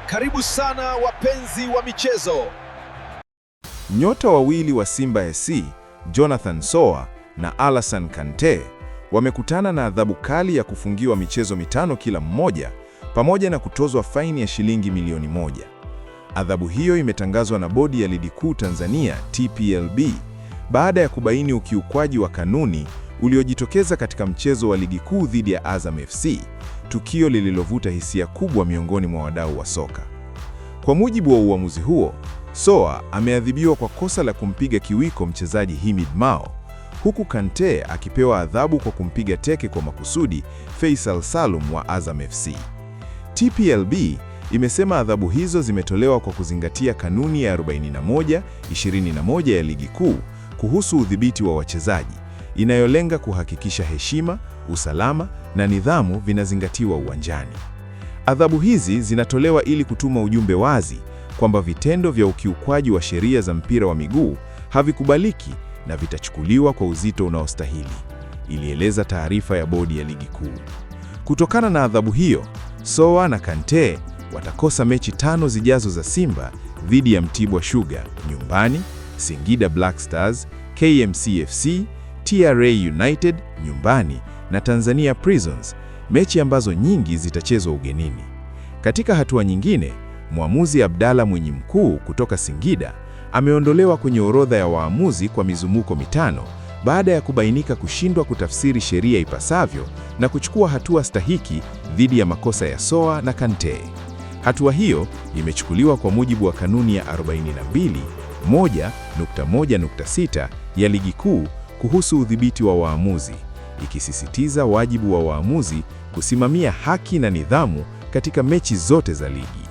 Karibu sana wapenzi wa michezo. Nyota wawili wa Simba SC, Jonathan Soa na Alassane Kante, wamekutana na adhabu kali ya kufungiwa michezo mitano kila mmoja, pamoja na kutozwa faini ya shilingi milioni 1. Adhabu hiyo imetangazwa na Bodi ya Ligi Kuu Tanzania TPLB baada ya kubaini ukiukwaji wa kanuni uliojitokeza katika mchezo wa Ligi Kuu dhidi ya Azam FC, tukio lililovuta hisia kubwa miongoni mwa wadau wa soka. Kwa mujibu wa uamuzi huo, Soa ameadhibiwa kwa kosa la kumpiga kiwiko mchezaji Himid Mao, huku Kante akipewa adhabu kwa kumpiga teke kwa makusudi Faisal Salum wa Azam FC. TPLB imesema adhabu hizo zimetolewa kwa kuzingatia kanuni ya 41(21) ya Ligi Kuu kuhusu udhibiti wa wachezaji, inayolenga kuhakikisha heshima, usalama na nidhamu vinazingatiwa uwanjani. Adhabu hizi zinatolewa ili kutuma ujumbe wazi kwamba vitendo vya ukiukwaji wa sheria za mpira wa miguu havikubaliki na vitachukuliwa kwa uzito unaostahili, ilieleza taarifa ya Bodi ya Ligi Kuu. Kutokana na adhabu hiyo, Soa na Kante watakosa mechi 5 zijazo za Simba dhidi ya Mtibwa Sugar nyumbani, Singida Black Stars, KMC FC, TRA United nyumbani na Tanzania Prisons, mechi ambazo nyingi zitachezwa ugenini. Katika hatua nyingine, mwamuzi Abdalla Mwinyi Mkuu kutoka Singida ameondolewa kwenye orodha ya waamuzi kwa mizunguko 5 baada ya kubainika kushindwa kutafsiri sheria ipasavyo na kuchukua hatua stahiki dhidi ya makosa ya Soa na Kante. Hatua hiyo imechukuliwa kwa mujibu wa kanuni ya 42(1)(1)(6) ya Ligi Kuu kuhusu udhibiti wa waamuzi, ikisisitiza wajibu wa waamuzi kusimamia haki na nidhamu katika mechi zote za ligi.